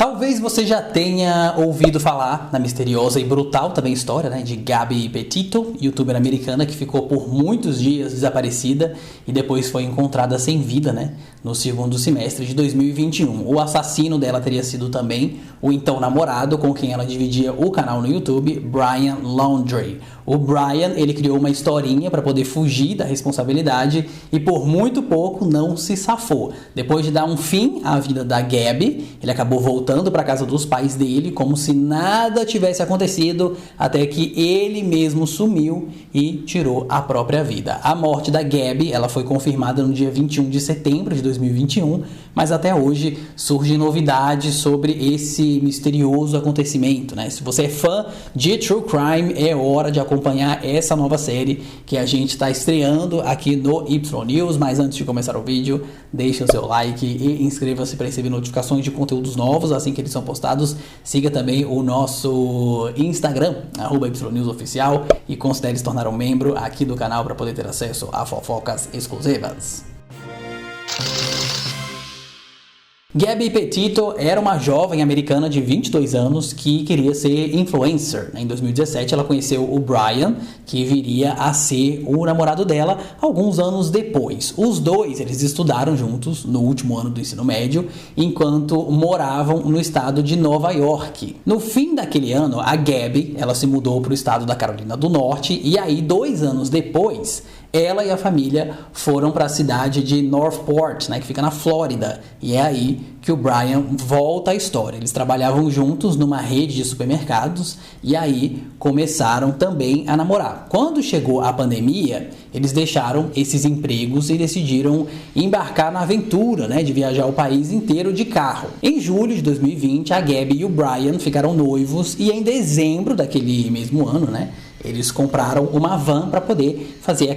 Talvez você já tenha ouvido falar na misteriosa e brutal também história, né, de Gabby Petito, youtuber americana que ficou por muitos dias desaparecida e depois foi encontrada sem vida, né, no segundo semestre de 2021. O assassino dela teria sido também o então namorado com quem ela dividia o canal no YouTube, Brian Laundrie. O Brian, ele criou uma historinha para poder fugir da responsabilidade e por muito pouco não se safou. Depois de dar um fim à vida da Gabby, ele acabou voltando para casa dos pais dele como se nada tivesse acontecido, até que ele mesmo sumiu e tirou a própria vida. A morte da Gabby, ela foi confirmada no dia 21 de setembro de 2021, mas até hoje surgem novidades sobre esse misterioso acontecimento, né? Se você é fã de True Crime, é hora de acompanhar essa nova série que a gente está estreando aqui no Y News. Mas antes de começar o vídeo, deixe o seu like e inscreva-se para receber notificações de conteúdos novos assim que eles são postados. Siga também o nosso Instagram, @YNewsOficial, e considere se tornar um membro aqui do canal para poder ter acesso a fofocas exclusivas. Gabby Petito era uma jovem americana de 22 anos que queria ser influencer. Em 2017, ela conheceu o Brian, que viria a ser o namorado dela alguns anos depois. Os dois, eles estudaram juntos no último ano do ensino médio, enquanto moravam no estado de Nova York. No fim daquele ano, a Gabby, ela se mudou para o estado da Carolina do Norte, e aí 2 anos depois, ela e a família foram para a cidade de Northport, né, que fica na Flórida. E é aí que o Brian volta à história. Eles trabalhavam juntos numa rede de supermercados e aí começaram também a namorar. Quando chegou a pandemia, eles deixaram esses empregos e decidiram embarcar na aventura, né, de viajar o país inteiro de carro. Em julho de 2020, a Gabby e o Brian ficaram noivos e em dezembro daquele mesmo ano, né, eles compraram uma van para poder fazer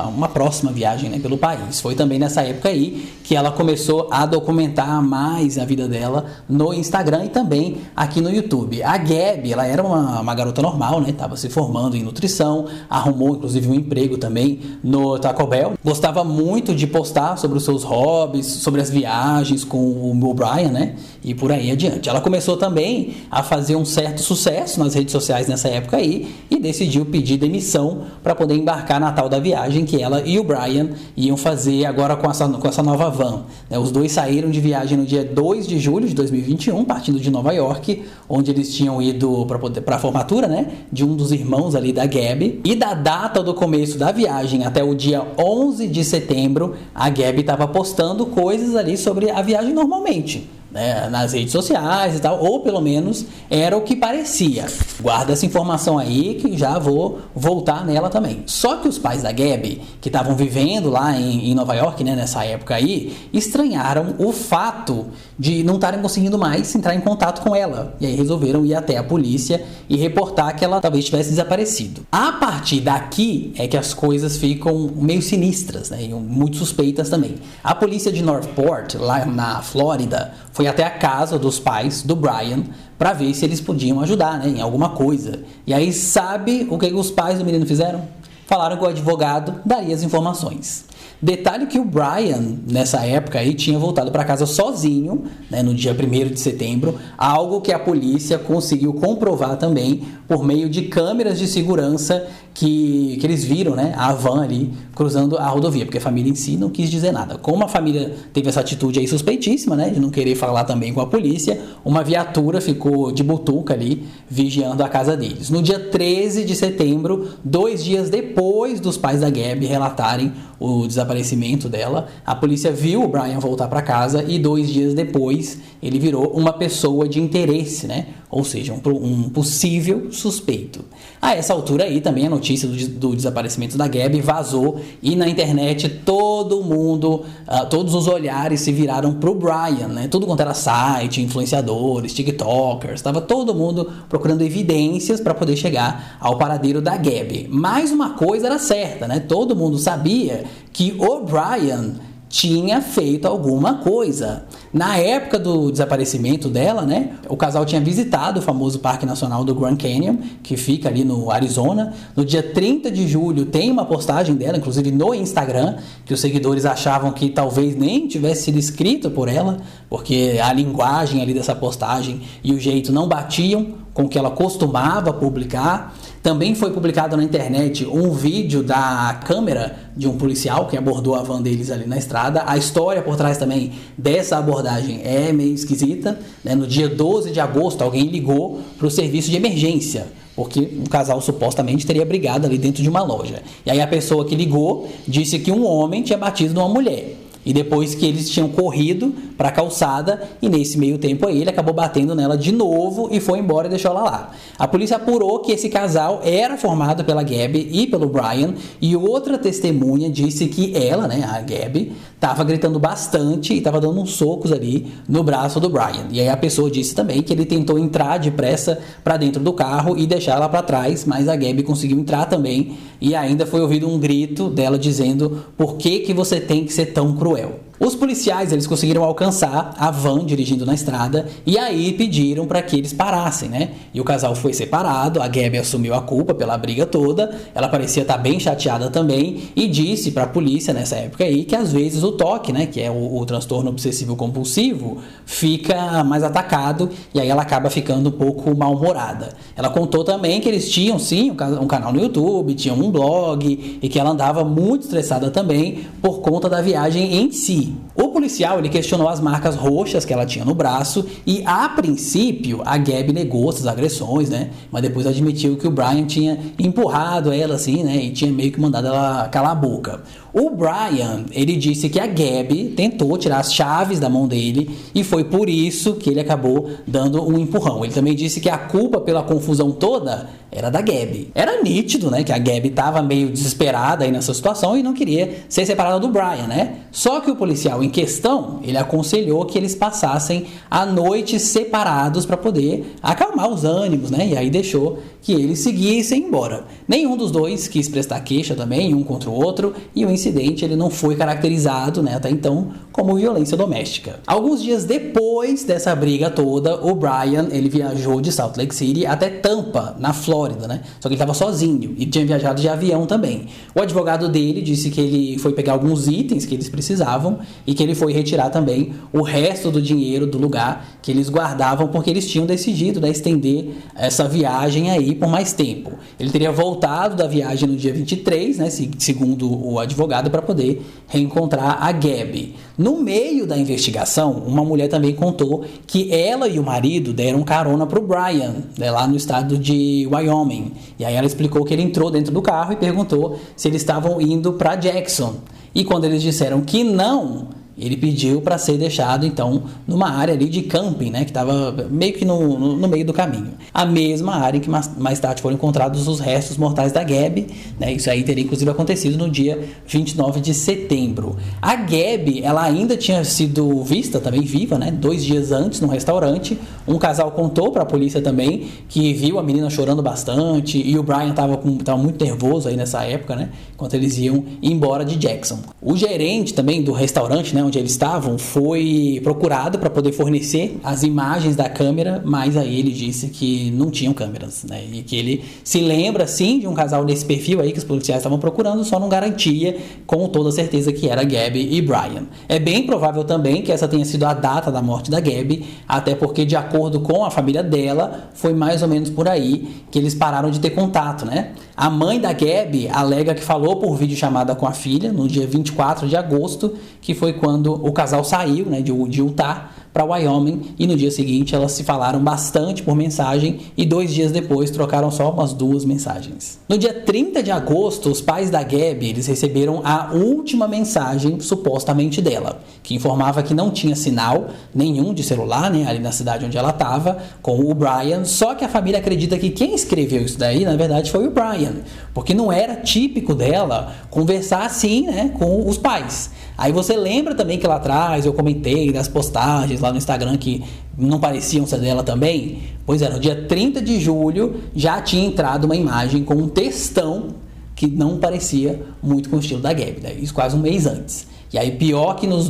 uma próxima viagem, né, pelo país. Foi também nessa época aí que ela começou a documentar mais a vida dela no Instagram e também aqui no YouTube. A Gabby, ela era uma garota normal, né, estava se formando em nutrição, arrumou inclusive um emprego também no Taco Bell. Gostava muito de postar sobre os seus hobbies, sobre as viagens com o Brian, né, e por aí adiante. Ela começou também a fazer um certo sucesso nas redes sociais nessa época aí e decidiu pedir demissão para poder embarcar na tal da viagem que ela e o Brian iam fazer agora com essa nova van. Os dois saíram de viagem no dia 2 de julho de 2021, partindo de Nova York, onde eles tinham ido para a formatura, né, de um dos irmãos ali da Gabby. E da data do começo da viagem até o dia 11 de setembro, a Gabby estava postando coisas ali sobre a viagem normalmente, né, nas redes sociais e tal, ou pelo menos era o que parecia. Guarda essa informação aí que já vou voltar nela também. Só que os pais da Gabby, que estavam vivendo lá em Nova York, né, nessa época aí, estranharam o fato de não estarem conseguindo mais entrar em contato com ela. E aí resolveram ir até a polícia e reportar que ela talvez tivesse desaparecido. A partir daqui é que as coisas ficam meio sinistras, né, e muito suspeitas também. A polícia de Northport, lá na Flórida, foi até a casa dos pais do Brian para ver se eles podiam ajudar, né, em alguma coisa. E aí sabe o que os pais do menino fizeram? Falaram que o advogado daria as informações. Detalhe que o Brian, nessa época aí, tinha voltado para casa sozinho, né, no dia 1º de setembro, algo que a polícia conseguiu comprovar também por meio de câmeras de segurança que eles viram, né, a van ali cruzando a rodovia, porque a família em si não quis dizer nada. Como a família teve essa atitude aí suspeitíssima, né, de não querer falar também com a polícia, uma viatura ficou de butuca ali vigiando a casa deles. No dia 13 de setembro, 2 dias depois dos pais da Gabby relatarem o desaparecimento dela, a polícia viu o Brian voltar para casa e 2 dias depois ele virou uma pessoa de interesse, né? Ou seja, um possível suspeito. A essa altura aí também a notícia do desaparecimento da Gabby vazou e na internet todo mundo, todos os olhares se viraram pro Brian, né? Tudo quanto era site, influenciadores, tiktokers, estava todo mundo procurando evidências para poder chegar ao paradeiro da Gabby. Mas uma coisa era certa, né? Todo mundo sabia que o Brian tinha feito alguma coisa. Na época do desaparecimento dela, né, o casal tinha visitado o famoso Parque Nacional do Grand Canyon, que fica ali no Arizona. No dia 30 de julho tem uma postagem dela, inclusive no Instagram, que os seguidores achavam que talvez nem tivesse sido escrita por ela, porque a linguagem ali dessa postagem e o jeito não batiam com o que ela costumava publicar. Também foi publicado na internet um vídeo da câmera de um policial que abordou a van deles ali na estrada. A história por trás também dessa abordagem é meio esquisita, né? No dia 12 de agosto, alguém ligou para o serviço de emergência, porque um casal supostamente teria brigado ali dentro de uma loja. E aí a pessoa que ligou disse que um homem tinha batido numa mulher. E depois que eles tinham corrido para a calçada, e nesse meio tempo aí ele acabou batendo nela de novo e foi embora e deixou ela lá. A polícia apurou que esse casal era formado pela Gabby e pelo Brian, e outra testemunha disse que ela, né, a Gabby, estava gritando bastante e estava dando uns socos ali no braço do Brian. E aí a pessoa disse também que ele tentou entrar depressa para dentro do carro e deixar ela para trás, mas a Gabby conseguiu entrar também, e ainda foi ouvido um grito dela dizendo: por que você tem que ser tão cruel? Os policiais, eles conseguiram alcançar a van dirigindo na estrada e aí pediram para que eles parassem, né? E o casal foi separado, a Gabby assumiu a culpa pela briga toda, ela parecia estar bem chateada também e disse para a polícia nessa época aí que às vezes o TOC, né, que é o transtorno obsessivo compulsivo, fica mais atacado e aí ela acaba ficando um pouco mal-humorada. Ela contou também que eles tinham sim um canal no YouTube, tinham um blog e que ela andava muito estressada também por conta da viagem em si. O policial, ele questionou as marcas roxas que ela tinha no braço e, a princípio, a Gabby negou essas agressões, né? Mas depois admitiu que o Brian tinha empurrado ela assim, né? E tinha meio que mandado ela calar a boca. O Brian, ele disse que a Gabby tentou tirar as chaves da mão dele e foi por isso que ele acabou dando um empurrão. Ele também disse que a culpa pela confusão toda era da Gabby. Era nítido, né, que a Gabby estava meio desesperada aí nessa situação e não queria ser separada do Brian, né? Só que o policial em questão, ele aconselhou que eles passassem a noite separados para poder acalmar os ânimos, né? E aí deixou que eles seguissem embora. Nenhum dos dois quis prestar queixa também, um contra o outro, e o incidente ele não foi caracterizado, né, até então como violência doméstica. Alguns dias depois dessa briga toda, o Brian, ele viajou de Salt Lake City até Tampa, na Flórida, né? Só que ele estava sozinho e tinha viajado de avião também. O advogado dele disse que ele foi pegar alguns itens que eles precisavam e que ele foi retirar também o resto do dinheiro do lugar que eles guardavam, porque eles tinham decidido, né, estender essa viagem aí por mais tempo. Ele teria voltado da viagem no dia 23, né, segundo o advogado, para poder reencontrar a Gabby. No meio da investigação, uma mulher também contou que ela e o marido deram carona para o Brian, né, lá no estado de Wyoming. E aí ela explicou que ele entrou dentro do carro e perguntou se eles estavam indo para Jackson. E quando eles disseram que não, ele pediu para ser deixado, então, numa área ali de camping, né, que estava meio que no meio do caminho. A mesma área em que mais tarde foram encontrados os restos mortais da Gabby, né, isso aí teria inclusive acontecido no dia 29 de setembro. A Gabby, ela ainda tinha sido vista também viva, né, 2 dias antes, num restaurante. Um casal contou para a polícia também que viu a menina chorando bastante e o Brian estava muito nervoso aí nessa época, né, enquanto eles iam embora de Jackson. O gerente também do restaurante, né, onde eles estavam, foi procurado para poder fornecer as imagens da câmera, mas aí ele disse que não tinham câmeras, né? E que ele se lembra sim de um casal desse perfil aí que os policiais estavam procurando, só não garantia com toda certeza que era Gabby e Brian. É bem provável também que essa tenha sido a data da morte da Gabby, até porque, de acordo com a família dela, foi mais ou menos por aí que eles pararam de ter contato, né? A mãe da Gabby alega que falou por videochamada com a filha no dia 24 de agosto, que foi quando o casal saiu, né, de Utah para Wyoming, e no dia seguinte elas se falaram bastante por mensagem e 2 dias depois trocaram só umas 2 mensagens. No dia 30 de agosto, os pais da Gabby, eles receberam a última mensagem supostamente dela, que informava que não tinha sinal nenhum de celular, né, ali na cidade onde ela estava, com o Brian. Só que a família acredita que quem escreveu isso daí, na verdade, foi o Brian, porque não era típico dela conversar assim, né, com os pais. Aí você lembra também que lá atrás eu comentei das postagens lá no Instagram que não pareciam ser dela também? Pois é, no dia 30 de julho já tinha entrado uma imagem com um textão que não parecia muito com o estilo da Gabby, né? Isso quase um mês antes. E aí, pior que nas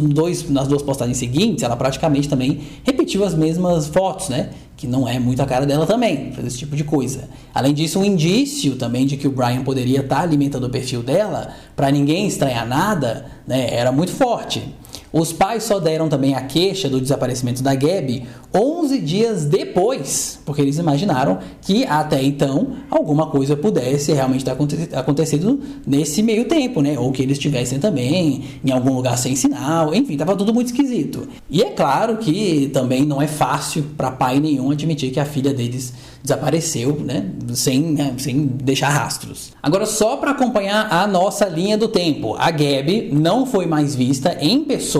duas postagens seguintes, ela praticamente também repetiu as mesmas fotos, né? Que não é muito a cara dela também, fazer esse tipo de coisa. Além disso, um indício também de que o Brian poderia estar alimentando o perfil dela, para ninguém estranhar nada, né? Era muito forte. Os pais só deram também a queixa do desaparecimento da Gabby 11 dias depois, porque eles imaginaram que até então alguma coisa pudesse realmente ter acontecido nesse meio tempo, né? Ou que eles estivessem também em algum lugar sem sinal, enfim, estava tudo muito esquisito. E é claro que também não é fácil para pai nenhum admitir que a filha deles desapareceu, né? Sem deixar rastros. Agora, só para acompanhar a nossa linha do tempo, a Gabby não foi mais vista em pessoa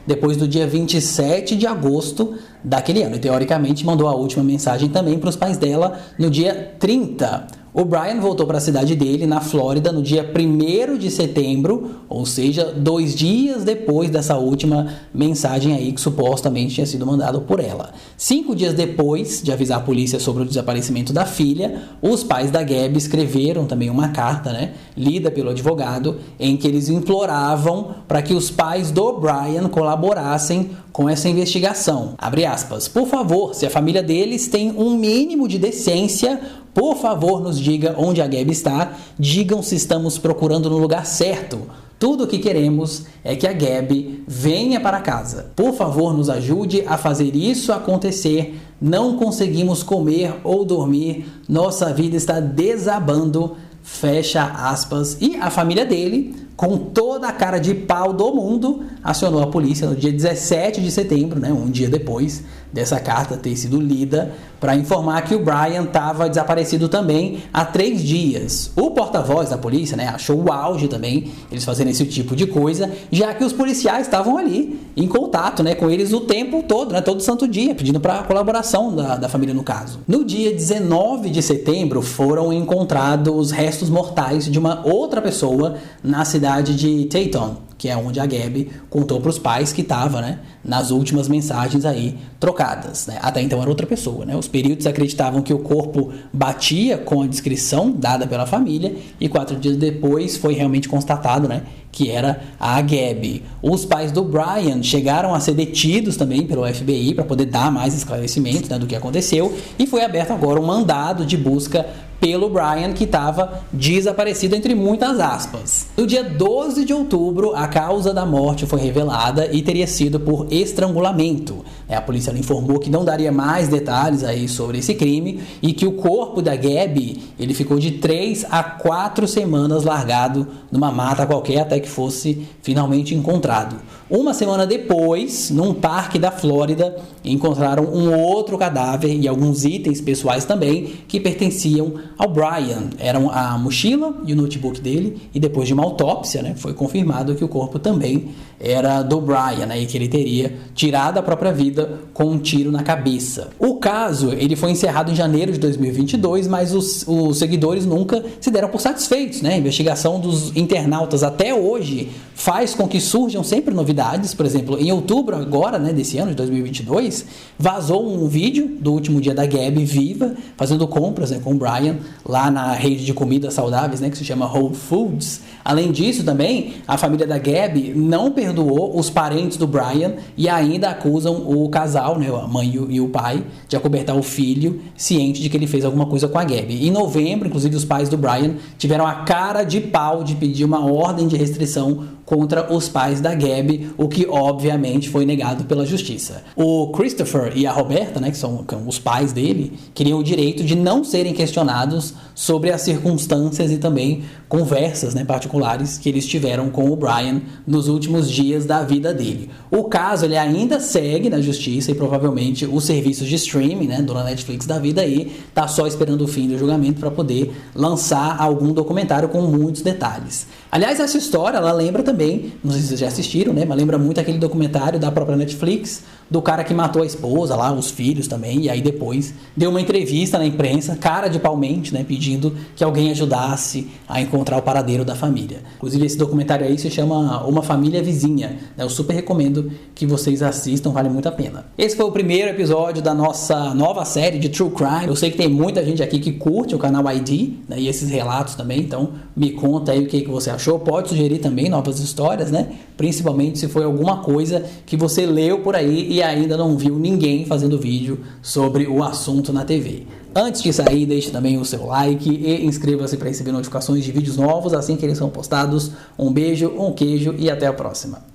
depois do dia 27 de agosto daquele ano. E, teoricamente, mandou a última mensagem também para os pais dela no dia 30. O Brian voltou para a cidade dele, na Flórida, no dia 1º de setembro, ou seja, 2 dias depois dessa última mensagem aí que supostamente tinha sido mandada por ela. 5 dias depois de avisar a polícia sobre o desaparecimento da filha, os pais da Gabby escreveram também uma carta, né, lida pelo advogado, em que eles imploravam para que os pais do Brian colaborassem com essa investigação. Abre aspas. Por favor, se a família deles tem um mínimo de decência, por favor, nos diga onde a Gabby está, digam se estamos procurando no lugar certo. Tudo o que queremos é que a Gabby venha para casa. Por favor, nos ajude a fazer isso acontecer. Não conseguimos comer ou dormir. Nossa vida está desabando. Fecha aspas. E a família dele, com toda a cara de pau do mundo, acionou a polícia no dia 17 de setembro, né, um dia depois dessa carta ter sido lida, para informar que o Brian estava desaparecido também há 3 dias. O porta-voz da polícia, né, achou o auge também eles fazendo esse tipo de coisa, já que os policiais estavam ali em contato, né, com eles o tempo todo, né, todo santo dia, pedindo para a colaboração da família no caso. No dia 19 de setembro foram encontrados restos mortais de uma outra pessoa na cidade de Dayton, que é onde a Gabby contou para os pais que estava, né, nas últimas mensagens aí trocadas, né? Até então era outra pessoa, né? Os peritos acreditavam que o corpo batia com a descrição dada pela família e 4 dias depois foi realmente constatado, né, que era a Gabby. Os pais do Brian chegaram a ser detidos também pelo FBI para poder dar mais esclarecimentos, né, do que aconteceu, e foi aberto agora um mandado de busca pelo Brian, que estava desaparecido entre muitas aspas. No dia 12 de outubro, a causa da morte foi revelada e teria sido por estrangulamento. A polícia informou que não daria mais detalhes aí sobre esse crime e que o corpo da Gabby ele ficou de 3 a 4 semanas largado numa mata qualquer até que fosse finalmente encontrado. Uma semana depois, num parque da Flórida, encontraram um outro cadáver e alguns itens pessoais também que pertenciam ao Brian. Eram a mochila e o notebook dele, e depois de uma autópsia, né, foi confirmado que o corpo também era do Brian, né, e que ele teria tirado a própria vida com um tiro na cabeça. O caso ele foi encerrado em janeiro de 2022, mas os seguidores nunca se deram por satisfeitos, né? A investigação dos internautas até hoje faz com que surjam sempre novidades. Por exemplo, em outubro agora, né, desse ano de 2022, vazou um vídeo do último dia da Gabby viva, fazendo compras, né, com o Brian lá na rede de comidas saudáveis, né, que se chama Whole Foods. Além disso também, a família da Gabby não perdoou os parentes do Brian e ainda acusam o casal, né, a mãe e o pai, de acobertar o filho, ciente de que ele fez alguma coisa com a Gabby. Em novembro, inclusive, os pais do Brian tiveram a cara de pau de pedir uma ordem de restrição contra os pais da Gabby, o que obviamente foi negado pela justiça. O Christopher e a Roberta, né, que são os pais dele, queriam o direito de não serem questionados sobre as circunstâncias e também conversas, né, particulares que eles tiveram com o Brian nos últimos dias da vida dele. O caso ele ainda segue na justiça e provavelmente os serviços de streaming, né, dona Netflix da vida aí, tá só esperando o fim do julgamento para poder lançar algum documentário com muitos detalhes. Aliás, essa história, ela lembra também, não sei se vocês já assistiram, né, mas lembra muito aquele documentário da própria Netflix, do cara que matou a esposa lá, os filhos também, e aí depois deu uma entrevista na imprensa, cara de palmente, né, pedindo que alguém ajudasse a encontrar o paradeiro da família. Inclusive, esse documentário aí se chama Uma Família Vizinha, né, eu super recomendo que vocês assistam, vale muito a pena. Esse foi o primeiro episódio da nossa nova série de True Crime. Eu sei que tem muita gente aqui que curte o canal ID, né, e esses relatos também, então me conta aí o que você achou, pode sugerir também novas histórias, né? Principalmente se foi alguma coisa que você leu por aí e ainda não viu ninguém fazendo vídeo sobre o assunto na TV. Antes de sair, deixe também o seu like e inscreva-se para receber notificações de vídeos novos assim que eles são postados. Um beijo, um queijo e até a próxima.